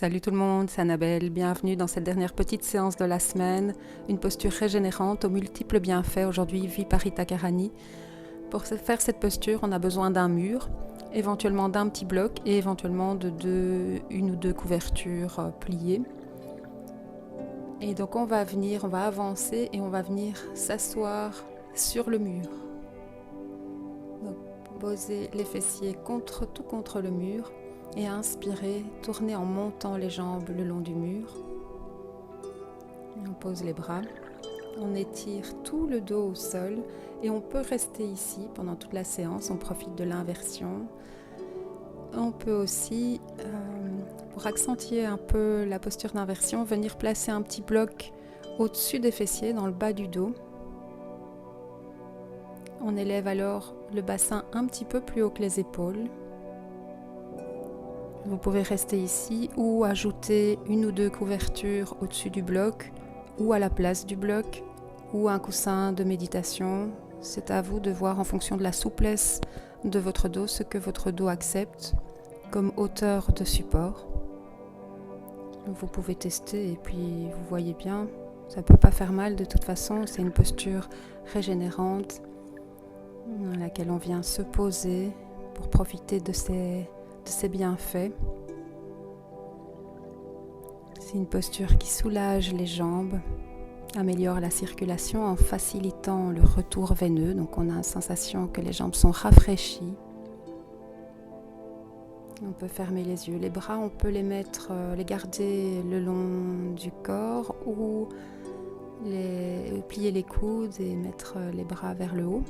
Salut tout le monde, c'est Annabelle, bienvenue dans cette dernière petite séance de la semaine, une posture régénérante aux multiples bienfaits, aujourd'hui Viparita Karani. Pour faire cette posture, on a besoin d'un mur, éventuellement d'un petit bloc et éventuellement de une ou deux couvertures pliées. Et donc on va avancer et on va venir s'asseoir sur le mur. Donc poser les fessiers contre le mur. Et inspirer, tourner en montant les jambes le long du mur. Et on pose les bras, on étire tout le dos au sol et on peut rester ici pendant toute la séance, on profite de l'inversion. On peut aussi, pour accentuer un peu la posture d'inversion, venir placer un petit bloc au-dessus des fessiers, dans le bas du dos. On élève alors le bassin un petit peu plus haut que les épaules. Vous pouvez rester ici ou ajouter une ou deux couvertures au-dessus du bloc ou à la place du bloc ou un coussin de méditation. C'est à vous de voir en fonction de la souplesse de votre dos ce que votre dos accepte comme hauteur de support. Vous pouvez tester et puis vous voyez bien, ça ne peut pas faire mal de toute façon, c'est une posture régénérante dans laquelle on vient se poser pour profiter de ces bienfaits. C'est une posture qui soulage les jambes, améliore la circulation en facilitant le retour veineux. Donc on a la sensation que les jambes sont rafraîchies. On peut fermer les yeux. Les bras, on peut les garder le long du corps ou plier les coudes et mettre les bras vers le haut.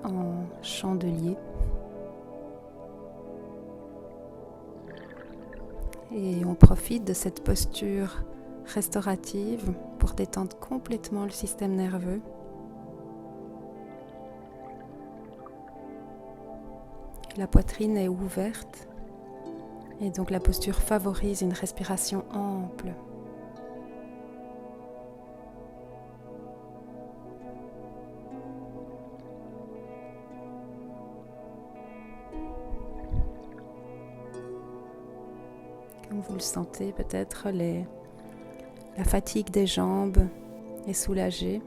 En chandelier. Et on profite de cette posture restaurative pour détendre complètement le système nerveux. La poitrine est ouverte et donc la posture favorise une respiration ample. Comme vous le sentez, peut-être la fatigue des jambes est soulagée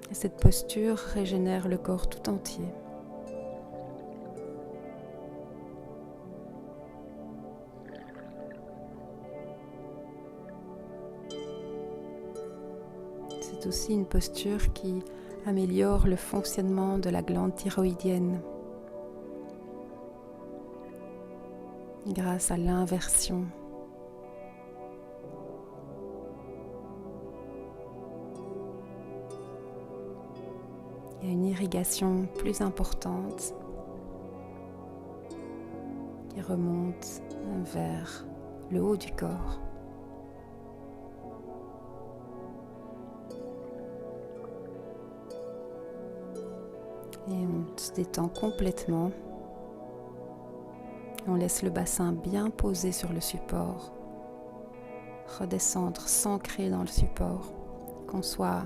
et cette posture régénère le corps tout entier. C'est aussi une posture qui améliore le fonctionnement de la glande thyroïdienne grâce à l'inversion. Il y a une irrigation plus importante qui remonte vers le haut du corps. Et on se détend complètement. On laisse le bassin bien posé sur le support, redescendre, s'ancrer dans le support, qu'on soit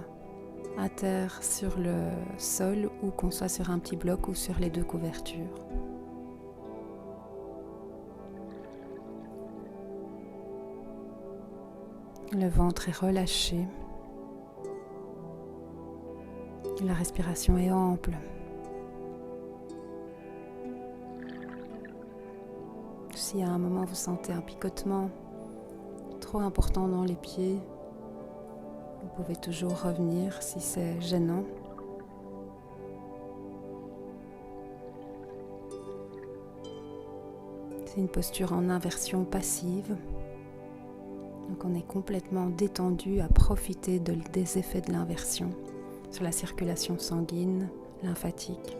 à terre sur le sol ou qu'on soit sur un petit bloc ou sur les deux couvertures. Le ventre est relâché, la respiration est ample. Si à un moment vous sentez un picotement trop important dans les pieds, vous pouvez toujours revenir si c'est gênant. C'est une posture en inversion passive. Donc on est complètement détendu à profiter des effets de l'inversion sur la circulation sanguine, lymphatique.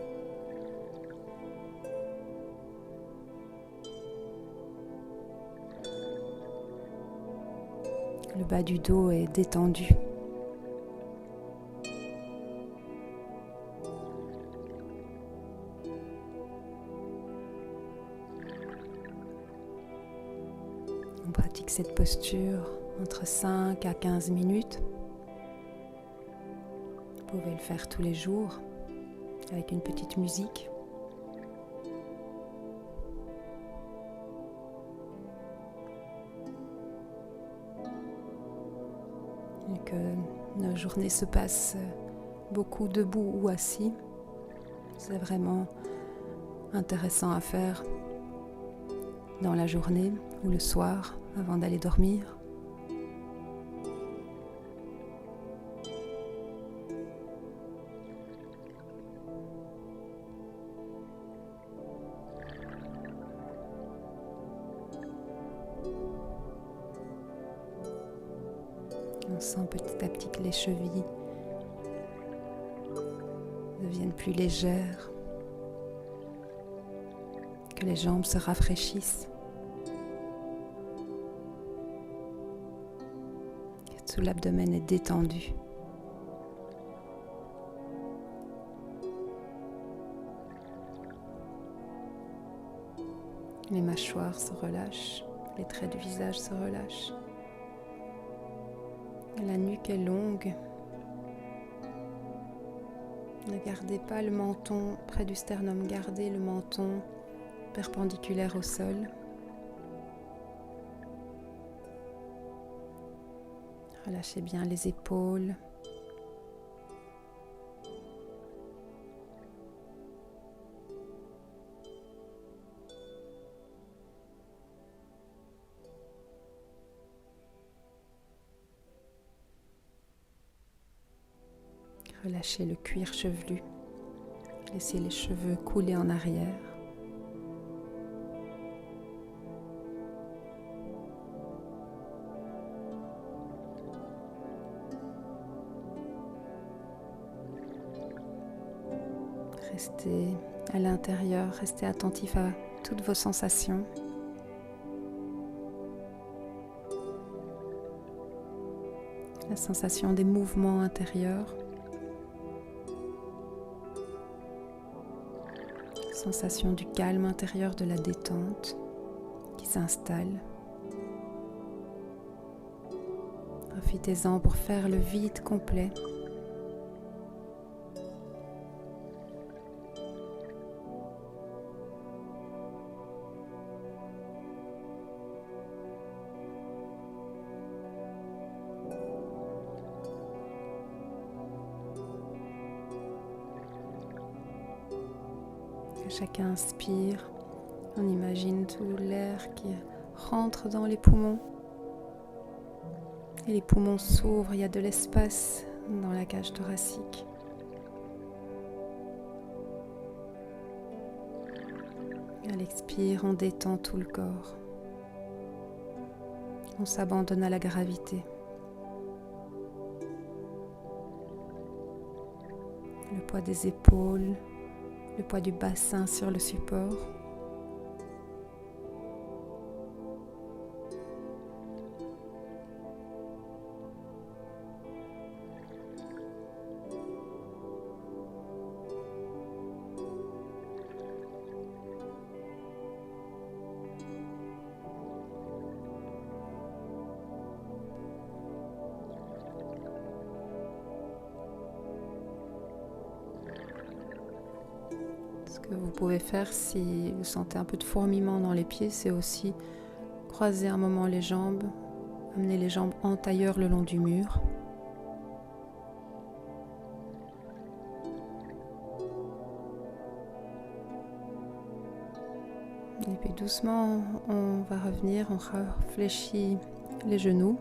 Le bas du dos est détendu. On pratique cette posture entre 5 à 15 minutes. Vous pouvez le faire tous les jours avec une petite musique. et que nos journées se passent beaucoup debout ou assis. C'est vraiment intéressant à faire dans la journée ou le soir avant d'aller dormir. On sent petit à petit que les chevilles deviennent plus légères, que les jambes se rafraîchissent, que tout l'abdomen est détendu. Les mâchoires se relâchent, les traits du visage se relâchent. La nuque est longue. Ne gardez pas le menton près du sternum, gardez le menton perpendiculaire au sol. Relâchez bien les épaules. Relâchez le cuir chevelu. Laissez les cheveux couler en arrière. Restez à l'intérieur, restez attentif à toutes vos sensations. La sensation des mouvements intérieurs. Sensation du calme intérieur, de la détente qui s'installe. Profitez-en pour faire le vide complet. Chacun inspire, on imagine tout l'air qui rentre dans les poumons et les poumons s'ouvrent, il y a de l'espace dans la cage thoracique. À l'expire, on détend tout le corps. On s'abandonne à la gravité. Le poids des épaules, le poids du bassin sur le support. Ce que vous pouvez faire si vous sentez un peu de fourmillement dans les pieds, c'est aussi croiser un moment les jambes, amener les jambes en tailleur le long du mur. Et puis doucement, on va revenir, on réfléchit les genoux.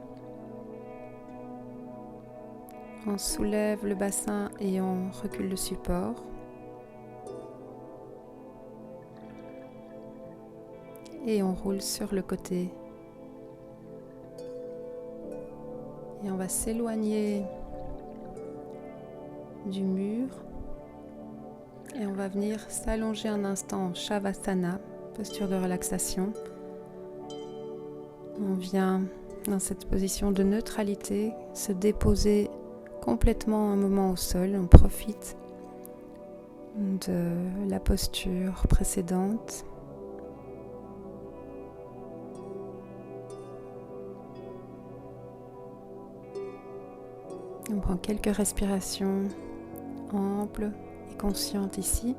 On soulève le bassin et on recule le support. Et on roule sur le côté. Et on va s'éloigner du mur. Et on va venir s'allonger un instant en Shavasana, posture de relaxation. On vient dans cette position de neutralité, se déposer complètement un moment au sol. On profite de la posture précédente. On prend quelques respirations amples et conscientes ici.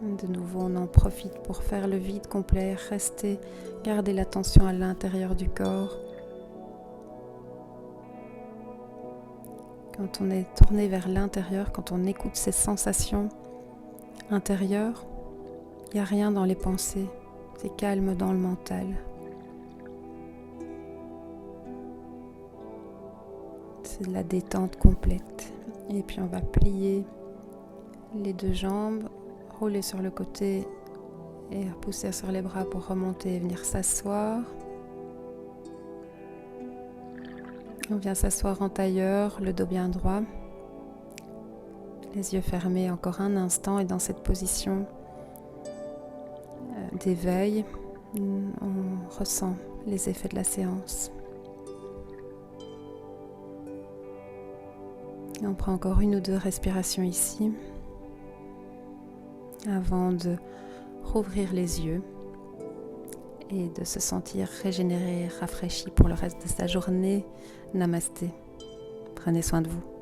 De nouveau, on en profite pour faire le vide complet, rester, garder l'attention à l'intérieur du corps. Quand on est tourné vers l'intérieur, quand on écoute ces sensations intérieures, il n'y a rien dans les pensées, c'est calme dans le mental. C'est de la détente complète. Et puis on va plier les deux jambes, rouler sur le côté et pousser sur les bras pour remonter et venir s'asseoir. On vient s'asseoir en tailleur, le dos bien droit, les yeux fermés encore un instant, et dans cette position d'éveil, on ressent les effets de la séance. Et on prend encore une ou deux respirations ici avant de rouvrir les yeux et de se sentir régénéré, rafraîchi pour le reste de sa journée. Namasté. Prenez soin de vous.